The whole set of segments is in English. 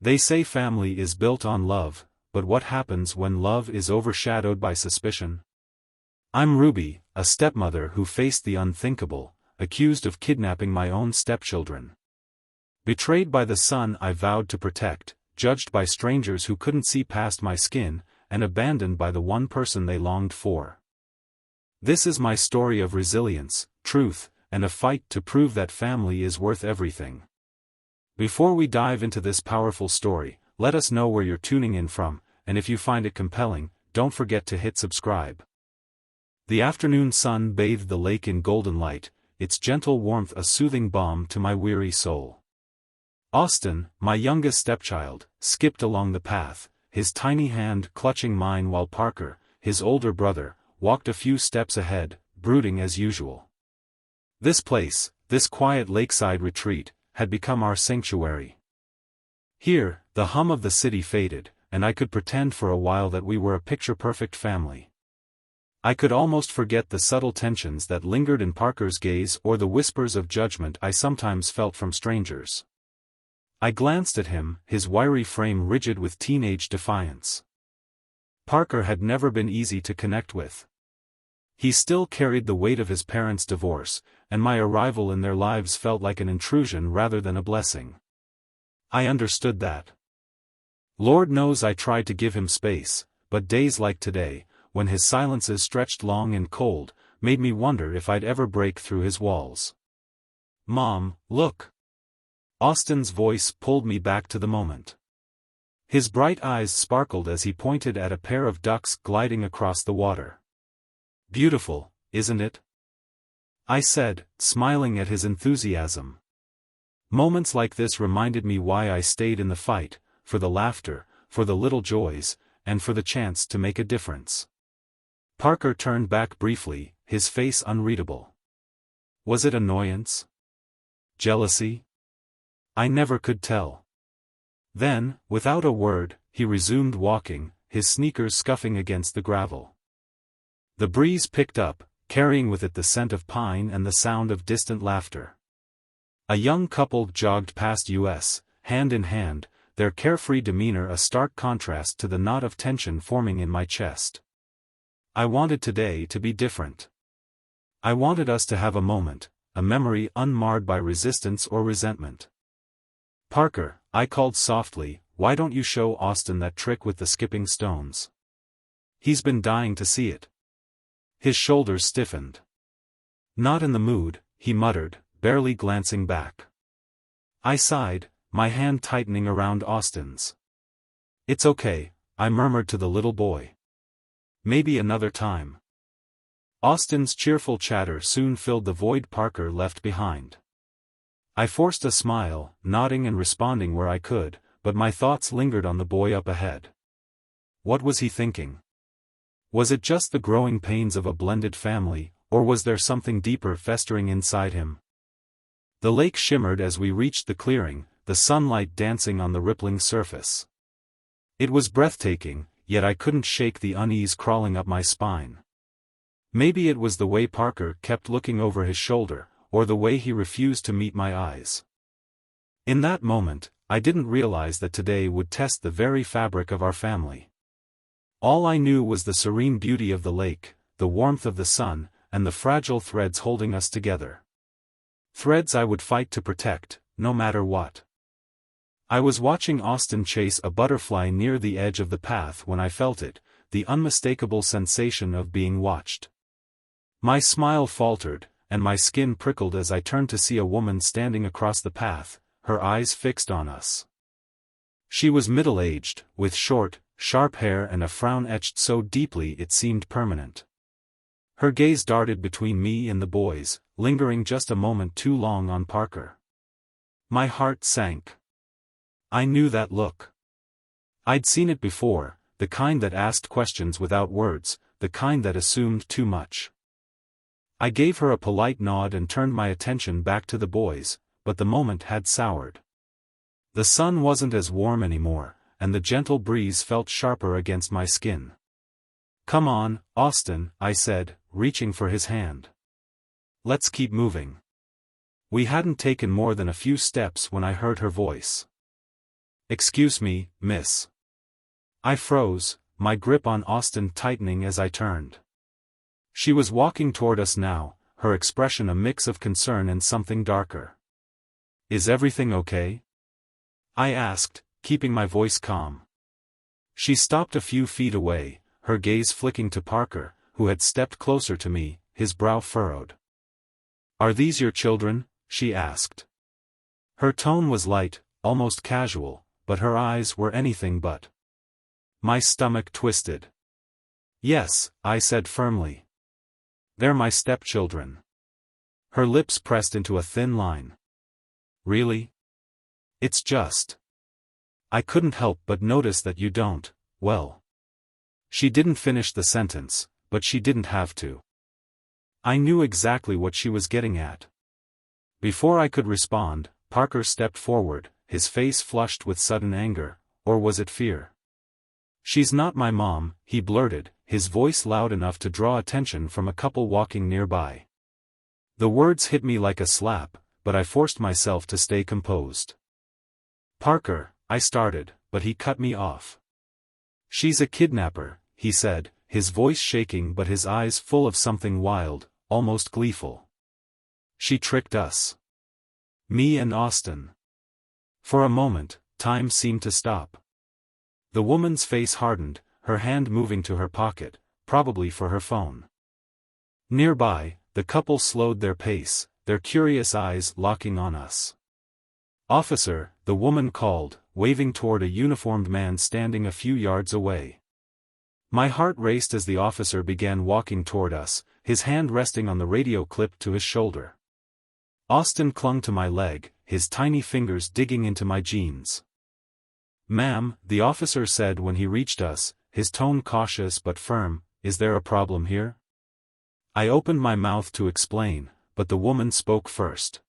They say family is built on love, but what happens when love is overshadowed by suspicion? I'm Ruby, a stepmother who faced the unthinkable, accused of kidnapping my own stepchildren. Betrayed by the son I vowed to protect, judged by strangers who couldn't see past my skin, and abandoned by the one person they longed for. This is my story of resilience, truth, and a fight to prove that family is worth everything. Before we dive into this powerful story, let us know where you're tuning in from, and if you find it compelling, don't forget to hit subscribe. The afternoon sun bathed the lake in golden light, its gentle warmth a soothing balm to my weary soul. Austin, my youngest stepchild, skipped along the path, his tiny hand clutching mine while Parker, his older brother, walked a few steps ahead, brooding as usual. This place, this quiet lakeside retreat, had become our sanctuary. Here, the hum of the city faded, and I could pretend for a while that we were a picture-perfect family. I could almost forget the subtle tensions that lingered in Parker's gaze or the whispers of judgment I sometimes felt from strangers. I glanced at him, his wiry frame rigid with teenage defiance. Parker had never been easy to connect with. He still carried the weight of his parents' divorce, and my arrival in their lives felt like an intrusion rather than a blessing. I understood that. Lord knows I tried to give him space, but days like today, when his silences stretched long and cold, made me wonder if I'd ever break through his walls. "Mom, look!" Austin's voice pulled me back to the moment. His bright eyes sparkled as he pointed at a pair of ducks gliding across the water. "Beautiful, isn't it?" I said, smiling at his enthusiasm. Moments like this reminded me why I stayed in the fight, for the laughter, for the little joys, and for the chance to make a difference. Parker turned back briefly, his face unreadable. Was it annoyance? Jealousy? I never could tell. Then, without a word, he resumed walking, his sneakers scuffing against the gravel. The breeze picked up, carrying with it the scent of pine and the sound of distant laughter. A young couple jogged past us, hand in hand, their carefree demeanor a stark contrast to the knot of tension forming in my chest. I wanted today to be different. I wanted us to have a moment, a memory unmarred by resistance or resentment. "Parker," I called softly, "why don't you show Austin that trick with the skipping stones? He's been dying to see it." His shoulders stiffened. "Not in the mood," he muttered, barely glancing back. I sighed, my hand tightening around Austin's. "It's okay," I murmured to the little boy. "Maybe another time." Austin's cheerful chatter soon filled the void Parker left behind. I forced a smile, nodding and responding where I could, but my thoughts lingered on the boy up ahead. What was he thinking? Was it just the growing pains of a blended family, or was there something deeper festering inside him? The lake shimmered as we reached the clearing, the sunlight dancing on the rippling surface. It was breathtaking, yet I couldn't shake the unease crawling up my spine. Maybe it was the way Parker kept looking over his shoulder, or the way he refused to meet my eyes. In that moment, I didn't realize that today would test the very fabric of our family. All I knew was the serene beauty of the lake, the warmth of the sun, and the fragile threads holding us together. Threads I would fight to protect, no matter what. I was watching Austin chase a butterfly near the edge of the path when I felt it, the unmistakable sensation of being watched. My smile faltered, and my skin prickled as I turned to see a woman standing across the path, her eyes fixed on us. She was middle-aged, with short, sharp hair and a frown etched so deeply it seemed permanent. Her gaze darted between me and the boys, lingering just a moment too long on Parker. My heart sank. I knew that look. I'd seen it before, the kind that asked questions without words, the kind that assumed too much. I gave her a polite nod and turned my attention back to the boys, but the moment had soured. The sun wasn't as warm anymore, and the gentle breeze felt sharper against my skin. "Come on, Austin," I said, reaching for his hand. "Let's keep moving." We hadn't taken more than a few steps when I heard her voice. "Excuse me, miss." I froze, my grip on Austin tightening as I turned. She was walking toward us now, her expression a mix of concern and something darker. "Is everything okay?" I asked, keeping my voice calm. She stopped a few feet away, her gaze flicking to Parker, who had stepped closer to me, his brow furrowed. "Are these your children?" she asked. Her tone was light, almost casual, but her eyes were anything but. My stomach twisted. "Yes," I said firmly. "They're my stepchildren." Her lips pressed into a thin line. "Really? It's just. I couldn't help but notice that you don't, well." She didn't finish the sentence, but she didn't have to. I knew exactly what she was getting at. Before I could respond, Parker stepped forward, his face flushed with sudden anger, or was it fear? "She's not my mom," he blurted, his voice loud enough to draw attention from a couple walking nearby. The words hit me like a slap, but I forced myself to stay composed. "Parker," I started, but he cut me off. "She's a kidnapper," he said, his voice shaking but his eyes full of something wild, almost gleeful. "She tricked us. Me and Austin." For a moment, time seemed to stop. The woman's face hardened, her hand moving to her pocket, probably for her phone. Nearby, the couple slowed their pace, their curious eyes locking on us. "Officer," the woman called, waving toward a uniformed man standing a few yards away. My heart raced as the officer began walking toward us, his hand resting on the radio clipped to his shoulder. Austin clung to my leg, his tiny fingers digging into my jeans. "Ma'am," the officer said when he reached us, his tone cautious but firm, "is there a problem here?" I opened my mouth to explain, but the woman spoke first.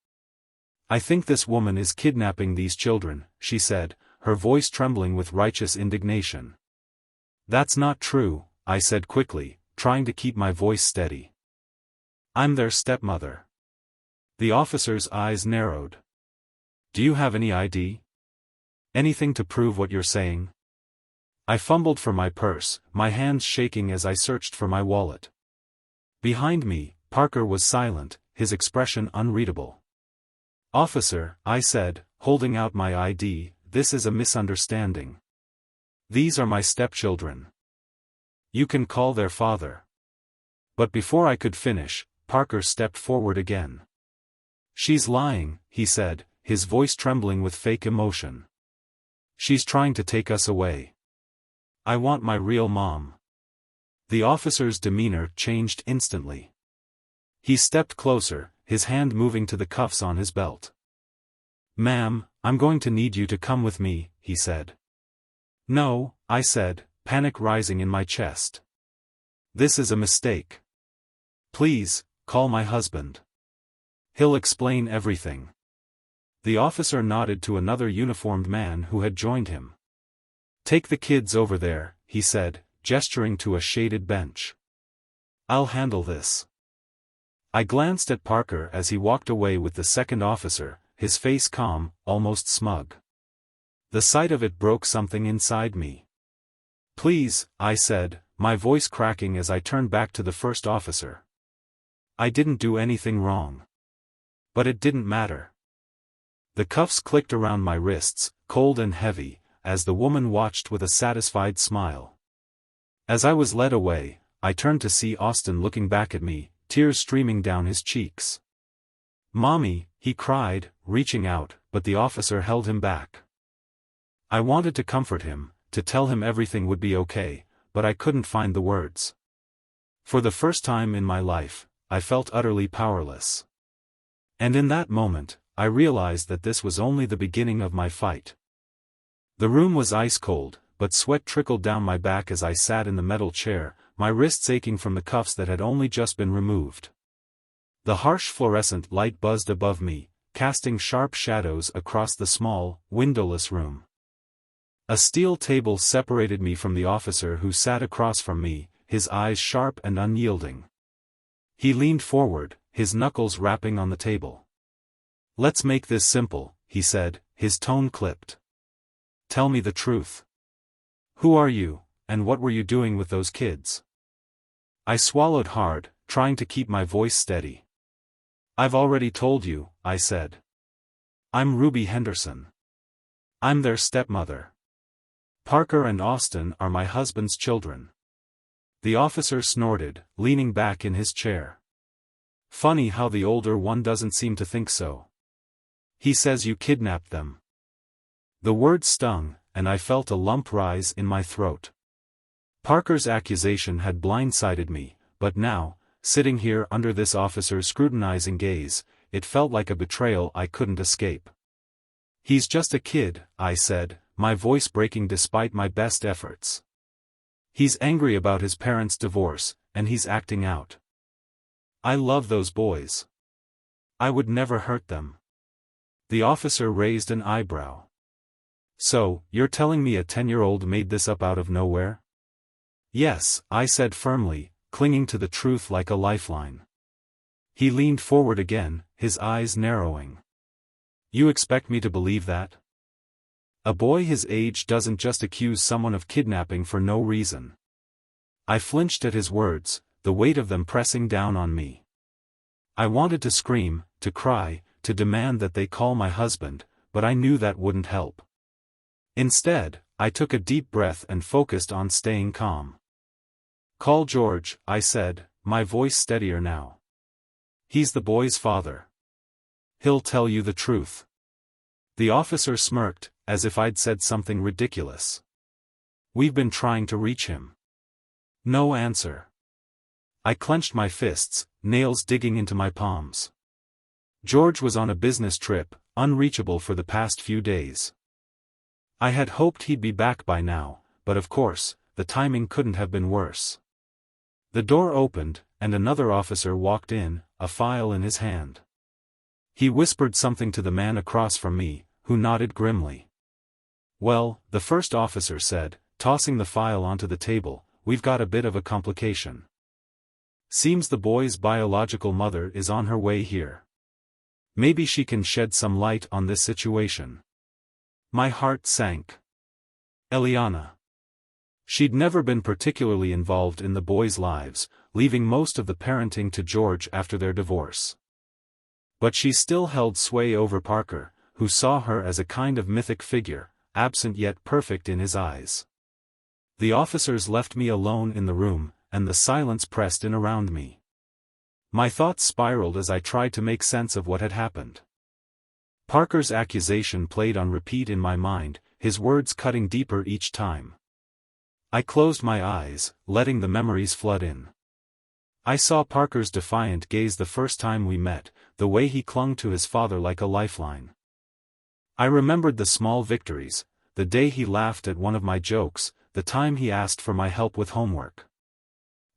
"I think this woman is kidnapping these children," she said, her voice trembling with righteous indignation. "That's not true," I said quickly, trying to keep my voice steady. "I'm their stepmother." The officer's eyes narrowed. "Do you have any ID? Anything to prove what you're saying?" I fumbled for my purse, my hands shaking as I searched for my wallet. Behind me, Parker was silent, his expression unreadable. "Officer," I said, holding out my ID, "this is a misunderstanding. These are my stepchildren. You can call their father." But before I could finish, Parker stepped forward again. "She's lying," he said, his voice trembling with fake emotion. "She's trying to take us away. I want my real mom." The officer's demeanor changed instantly. He stepped closer, his hand moving to the cuffs on his belt. "Ma'am, I'm going to need you to come with me," he said. "No," I said, panic rising in my chest. "This is a mistake. Please, call my husband. He'll explain everything." The officer nodded to another uniformed man who had joined him. "Take the kids over there," he said, gesturing to a shaded bench. "I'll handle this." I glanced at Parker as he walked away with the second officer, his face calm, almost smug. The sight of it broke something inside me. "Please," I said, my voice cracking as I turned back to the first officer. "I didn't do anything wrong." But it didn't matter. The cuffs clicked around my wrists, cold and heavy, as the woman watched with a satisfied smile. As I was led away, I turned to see Austin looking back at me, tears streaming down his cheeks. "Mommy," he cried, reaching out, but the officer held him back. I wanted to comfort him, to tell him everything would be okay, but I couldn't find the words. For the first time in my life, I felt utterly powerless. And in that moment, I realized that this was only the beginning of my fight. The room was ice cold, but sweat trickled down my back as I sat in the metal chair, my wrists aching from the cuffs that had only just been removed. The harsh fluorescent light buzzed above me, casting sharp shadows across the small, windowless room. A steel table separated me from the officer who sat across from me, his eyes sharp and unyielding. He leaned forward, his knuckles rapping on the table. "Let's make this simple," he said, his tone clipped. tell me the truth. Who are you, and what were you doing with those kids? I swallowed hard, trying to keep my voice steady. I've already told you, I said. I'm Ruby Henderson. I'm their stepmother. Parker and Austin are my husband's children. The officer snorted, leaning back in his chair. Funny how the older one doesn't seem to think so. He says you kidnapped them. The word stung, and I felt a lump rise in my throat. Parker's accusation had blindsided me, but now, sitting here under this officer's scrutinizing gaze, it felt like a betrayal I couldn't escape. He's just a kid, I said, my voice breaking despite my best efforts. He's angry about his parents' divorce, and he's acting out. I love those boys. I would never hurt them. The officer raised an eyebrow. So, you're telling me a 10-year-old made this up out of nowhere? Yes, I said firmly, clinging to the truth like a lifeline. He leaned forward again, his eyes narrowing. You expect me to believe that? A boy his age doesn't just accuse someone of kidnapping for no reason. I flinched at his words, the weight of them pressing down on me. I wanted to scream, to cry, to demand that they call my husband, but I knew that wouldn't help. Instead, I took a deep breath and focused on staying calm. Call George, I said, my voice steadier now. He's the boy's father. He'll tell you the truth. The officer smirked, as if I'd said something ridiculous. We've been trying to reach him. No answer. I clenched my fists, nails digging into my palms. George was on a business trip, unreachable for the past few days. I had hoped he'd be back by now, but of course, the timing couldn't have been worse. The door opened, and another officer walked in, a file in his hand. He whispered something to the man across from me, who nodded grimly. Well, the first officer said, tossing the file onto the table, we've got a bit of a complication. Seems the boy's biological mother is on her way here. Maybe she can shed some light on this situation. My heart sank. Eliana. She'd never been particularly involved in the boys' lives, leaving most of the parenting to George after their divorce. But she still held sway over Parker, who saw her as a kind of mythic figure, absent yet perfect in his eyes. The officers left me alone in the room, and the silence pressed in around me. My thoughts spiraled as I tried to make sense of what had happened. Parker's accusation played on repeat in my mind, his words cutting deeper each time. I closed my eyes, letting the memories flood in. I saw Parker's defiant gaze the first time we met, the way he clung to his father like a lifeline. I remembered the small victories, the day he laughed at one of my jokes, the time he asked for my help with homework.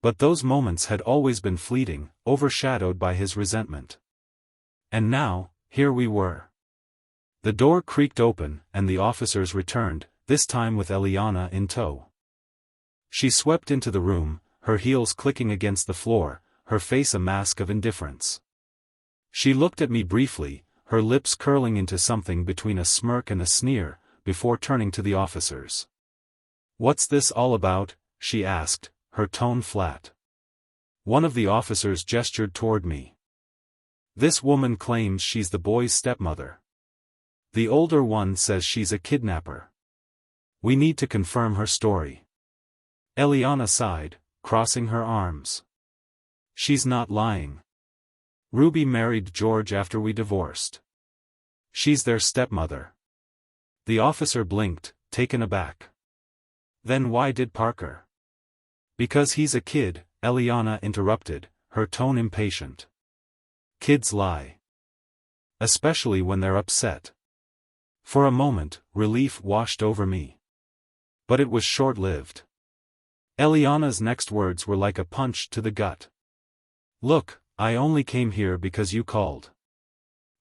But those moments had always been fleeting, overshadowed by his resentment. And now, here we were. The door creaked open, and the officers returned, this time with Eliana in tow. She swept into the room, her heels clicking against the floor, her face a mask of indifference. She looked at me briefly, her lips curling into something between a smirk and a sneer, before turning to the officers. "What's this all about?" she asked, her tone flat. One of the officers gestured toward me. "This woman claims she's the boy's stepmother. The older one says she's a kidnapper. We need to confirm her story." Eliana sighed, crossing her arms. "She's not lying. Ruby married George after we divorced. She's their stepmother." The officer blinked, taken aback. "Then why did Parker?" "Because he's a kid," Eliana interrupted, her tone impatient. "Kids lie. Especially when they're upset." For a moment, relief washed over me. But it was short-lived. Eliana's next words were like a punch to the gut. "Look, I only came here because you called.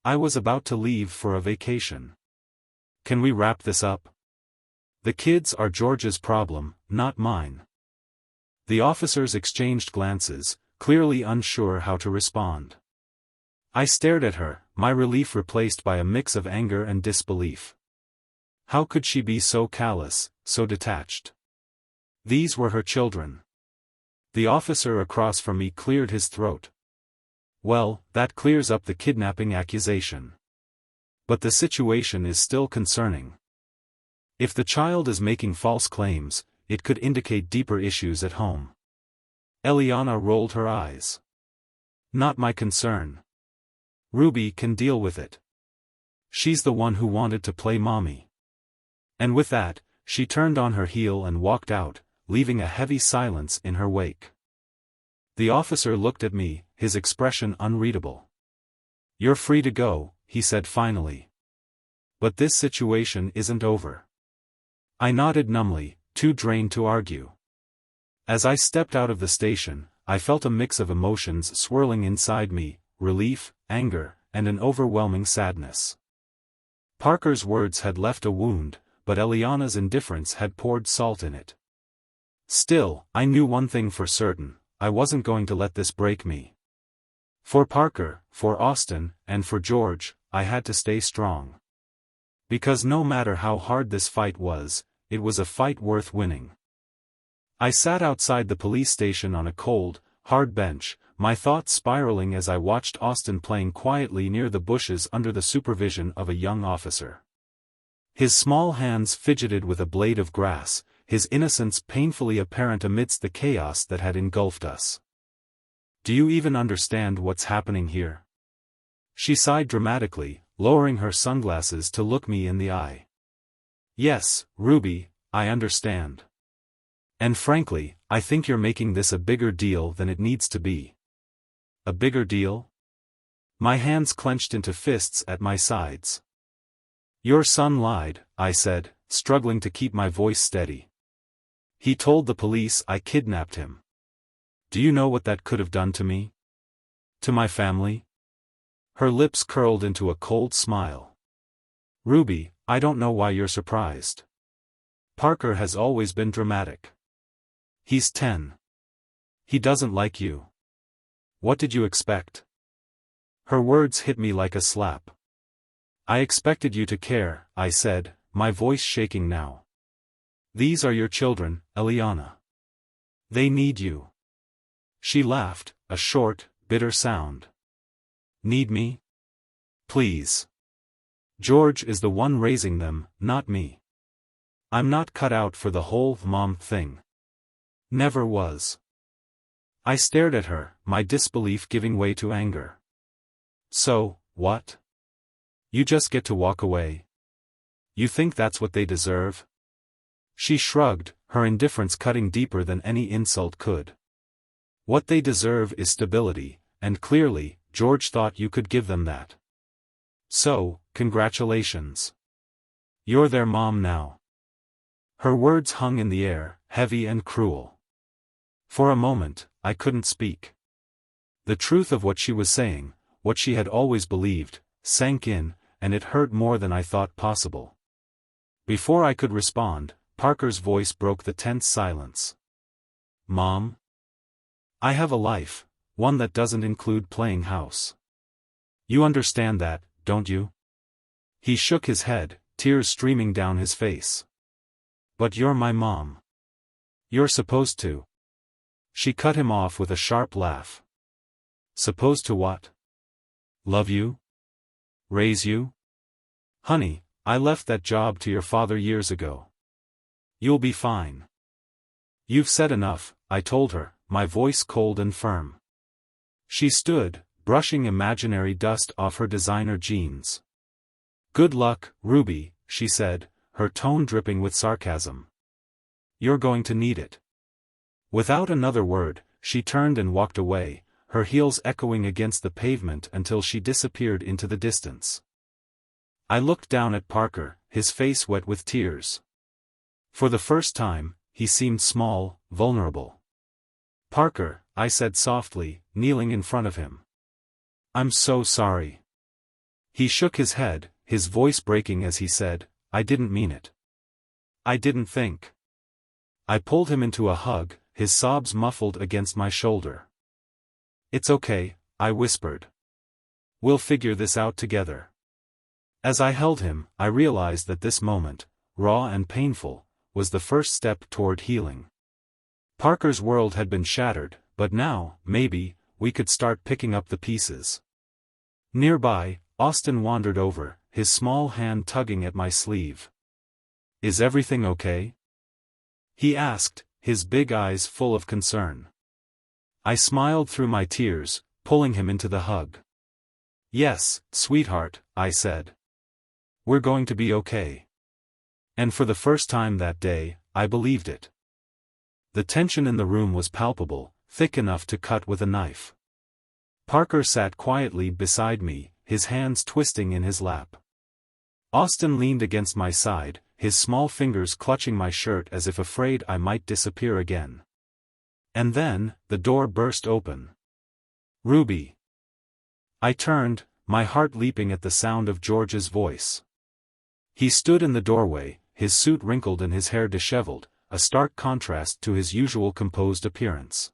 I was about to leave for a vacation. Can we wrap this up? The kids are George's problem, not mine." The officers exchanged glances, clearly unsure how to respond. I stared at her, my relief replaced by a mix of anger and disbelief. How could she be so callous, so detached? These were her children. The officer across from me cleared his throat. Well, that clears up the kidnapping accusation. But the situation is still concerning. If the child is making false claims, it could indicate deeper issues at home. Eliana rolled her eyes. Not my concern. Ruby can deal with it. She's the one who wanted to play mommy. And with that, she turned on her heel and walked out, leaving a heavy silence in her wake. The officer looked at me, his expression unreadable. You're free to go, he said finally. But this situation isn't over. I nodded numbly, too drained to argue. As I stepped out of the station, I felt a mix of emotions swirling inside me, relief, anger, and an overwhelming sadness. Parker's words had left a wound, but Eliana's indifference had poured salt in it. Still, I knew one thing for certain: I wasn't going to let this break me. For Parker, for Austin, and for George, I had to stay strong. Because no matter how hard this fight was, it was a fight worth winning. I sat outside the police station on a cold, hard bench, my thoughts spiraling as I watched Austin playing quietly near the bushes under the supervision of a young officer. His small hands fidgeted with a blade of grass, his innocence painfully apparent amidst the chaos that had engulfed us. Do you even understand what's happening here? She sighed dramatically, lowering her sunglasses to look me in the eye. Yes, Ruby, I understand. And frankly, I think you're making this a bigger deal than it needs to be. A bigger deal? My hands clenched into fists at my sides. Your son lied, I said, struggling to keep my voice steady. He told the police I kidnapped him. Do you know what that could have done to me? To my family? Her lips curled into a cold smile. Ruby, I don't know why you're surprised. Parker has always been dramatic. He's 10. He doesn't like you. What did you expect? Her words hit me like a slap. I expected you to care, I said, my voice shaking now. These are your children, Eliana. They need you. She laughed, a short, bitter sound. Need me? Please. George is the one raising them, not me. I'm not cut out for the whole mom thing. Never was. I stared at her, my disbelief giving way to anger. So, what? You just get to walk away? You think that's what they deserve? She shrugged, her indifference cutting deeper than any insult could. What they deserve is stability, and clearly, George thought you could give them that. So, congratulations. You're their mom now. Her words hung in the air, heavy and cruel. For a moment, I couldn't speak. The truth of what she was saying, what she had always believed, sank in, and it hurt more than I thought possible. Before I could respond, Parker's voice broke the tense silence. Mom? I have a life, one that doesn't include playing house. You understand that, don't you? He shook his head, tears streaming down his face. But you're my mom. You're supposed to. She cut him off with a sharp laugh. Supposed to what? Love you? Raise you? Honey, I left that job to your father years ago. You'll be fine. You've said enough, I told her, my voice cold and firm. She stood, brushing imaginary dust off her designer jeans. Good luck, Ruby, she said, her tone dripping with sarcasm. You're going to need it. Without another word, she turned and walked away, her heels echoing against the pavement until she disappeared into the distance. I looked down at Parker, his face wet with tears. For the first time, he seemed small, vulnerable. Parker, I said softly, kneeling in front of him. I'm so sorry. He shook his head, his voice breaking as he said, I didn't mean it. I didn't think. I pulled him into a hug, his sobs muffled against my shoulder. It's okay, I whispered. We'll figure this out together. As I held him, I realized that this moment, raw and painful, was the first step toward healing. Parker's world had been shattered, but now, maybe, we could start picking up the pieces. Nearby, Austin wandered over, his small hand tugging at my sleeve. "Is everything okay?" he asked, his big eyes full of concern. I smiled through my tears, pulling him into the hug. "Yes, sweetheart," I said. "We're going to be okay." And for the first time that day, I believed it. The tension in the room was palpable, thick enough to cut with a knife. Parker sat quietly beside me, his hands twisting in his lap. Austin leaned against my side, his small fingers clutching my shirt as if afraid I might disappear again. And then, the door burst open. "Ruby." I turned, my heart leaping at the sound of George's voice. He stood in the doorway, his suit wrinkled and his hair disheveled, a stark contrast to his usual composed appearance.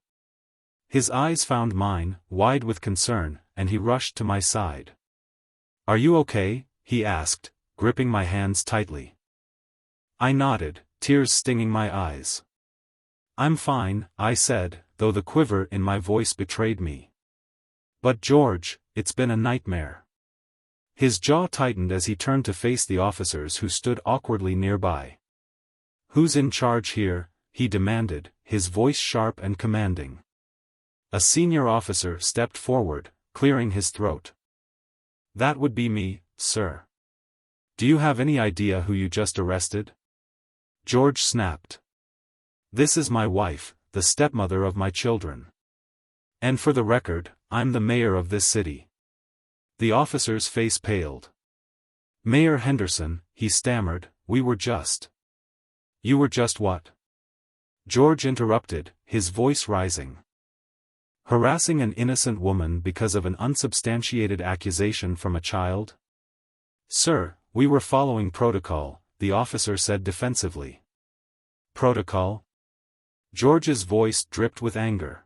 His eyes found mine, wide with concern, and he rushed to my side. "Are you okay?" he asked, gripping my hands tightly. I nodded, tears stinging my eyes. "I'm fine," I said, though the quiver in my voice betrayed me. "But George, it's been a nightmare." His jaw tightened as he turned to face the officers who stood awkwardly nearby. "Who's in charge here?" he demanded, his voice sharp and commanding. A senior officer stepped forward, clearing his throat. "That would be me, sir." "Do you have any idea who you just arrested?" George snapped. "This is my wife, the stepmother of my children. And for the record, I'm the mayor of this city." The officer's face paled. "Mayor Henderson," he stammered, "we were just—" "You were just what?" George interrupted, his voice rising. "Harassing an innocent woman because of an unsubstantiated accusation from a child?" "Sir, we were following protocol," the officer said defensively. "Protocol?" George's voice dripped with anger.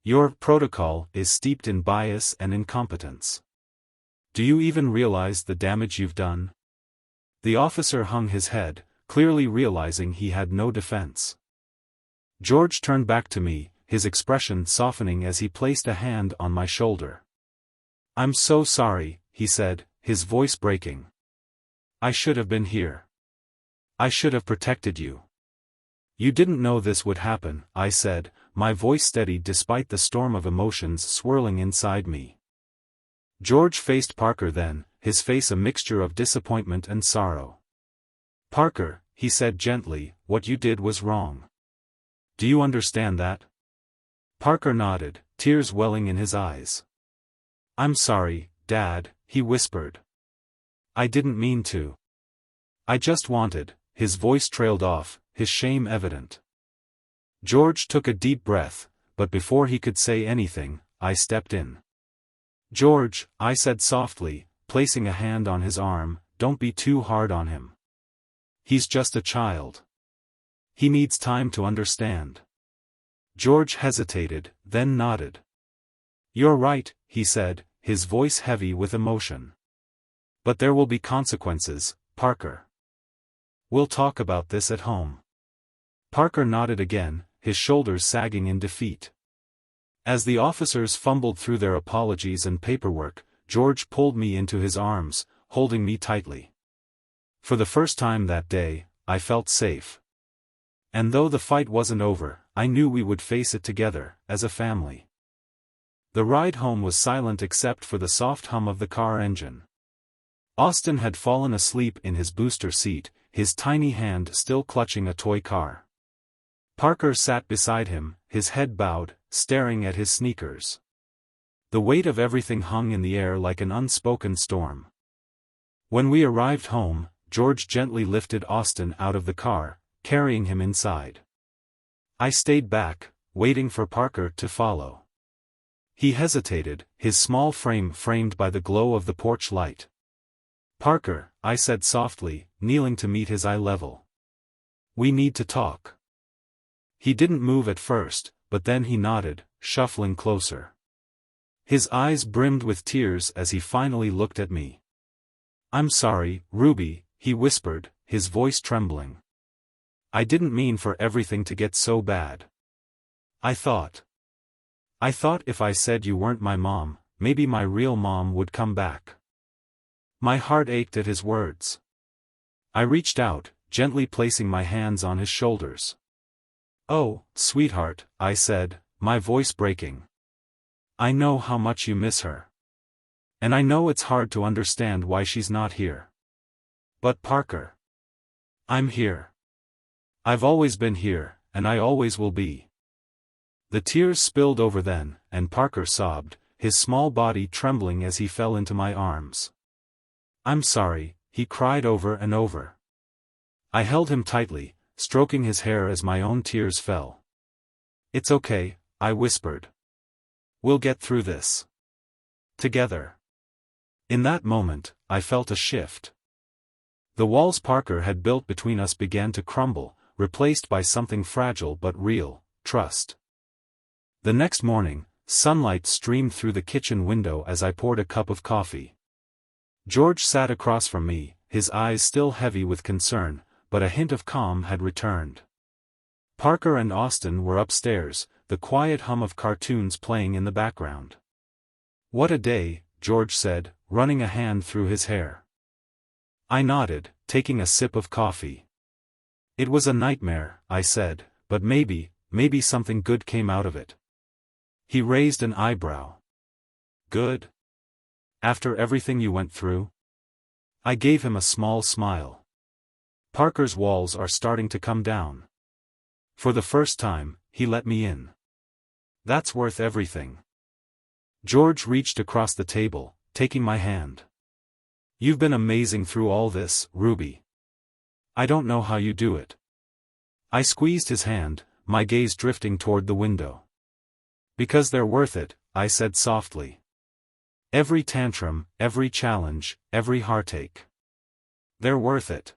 "Your protocol is steeped in bias and incompetence. Do you even realize the damage you've done?" The officer hung his head, clearly realizing he had no defense. George turned back to me, his expression softening as he placed a hand on my shoulder. "I'm so sorry," he said, his voice breaking. "I should have been here. I should have protected you." "You didn't know this would happen," I said, my voice steady despite the storm of emotions swirling inside me. George faced Parker then, his face a mixture of disappointment and sorrow. "Parker," he said gently, "what you did was wrong. Do you understand that?" Parker nodded, tears welling in his eyes. "I'm sorry, Dad," he whispered. "I didn't mean to. I just wanted—" His voice trailed off, his shame evident. George took a deep breath, but before he could say anything, I stepped in. "George," I said softly, placing a hand on his arm, "don't be too hard on him. He's just a child. He needs time to understand." George hesitated, then nodded. "You're right," he said, his voice heavy with emotion. "But there will be consequences, Parker. We'll talk about this at home." Parker nodded again, his shoulders sagging in defeat. As the officers fumbled through their apologies and paperwork, George pulled me into his arms, holding me tightly. For the first time that day, I felt safe. And though the fight wasn't over, I knew we would face it together, as a family. The ride home was silent except for the soft hum of the car engine. Austin had fallen asleep in his booster seat, his tiny hand still clutching a toy car. Parker sat beside him, his head bowed, staring at his sneakers. The weight of everything hung in the air like an unspoken storm. When we arrived home, George gently lifted Austin out of the car, carrying him inside. I stayed back, waiting for Parker to follow. He hesitated, his small frame framed by the glow of the porch light. "Parker," I said softly, kneeling to meet his eye level. "We need to talk." He didn't move at first, but then he nodded, shuffling closer. His eyes brimmed with tears as he finally looked at me. "I'm sorry, Ruby," he whispered, his voice trembling. I didn't mean for everything to get so bad. I thought if I said you weren't my mom, maybe my real mom would come back. My heart ached at his words. I reached out, gently placing my hands on his shoulders. "Oh, sweetheart," I said, my voice breaking. "I know how much you miss her. And I know it's hard to understand why she's not here. But Parker, I'm here. I've always been here, and I always will be." The tears spilled over then, and Parker sobbed, his small body trembling as he fell into my arms. "I'm sorry," he cried over and over. I held him tightly, stroking his hair as my own tears fell. "It's okay," I whispered. "We'll get through this. Together." In that moment, I felt a shift. The walls Parker had built between us began to crumble, replaced by something fragile but real: trust. The next morning, sunlight streamed through the kitchen window as I poured a cup of coffee. George sat across from me, his eyes still heavy with concern, but a hint of calm had returned. Parker and Austin were upstairs, the quiet hum of cartoons playing in the background. "What a day," George said, running a hand through his hair. I nodded, taking a sip of coffee. "It was a nightmare," I said, "but maybe something good came out of it." He raised an eyebrow. "Good? After everything you went through?" I gave him a small smile. "Parker's walls are starting to come down. For the first time, he let me in. That's worth everything." George reached across the table, taking my hand. "You've been amazing through all this, Ruby. I don't know how you do it." I squeezed his hand, my gaze drifting toward the window. "Because they're worth it," I said softly. "Every tantrum, every challenge, every heartache. They're worth it."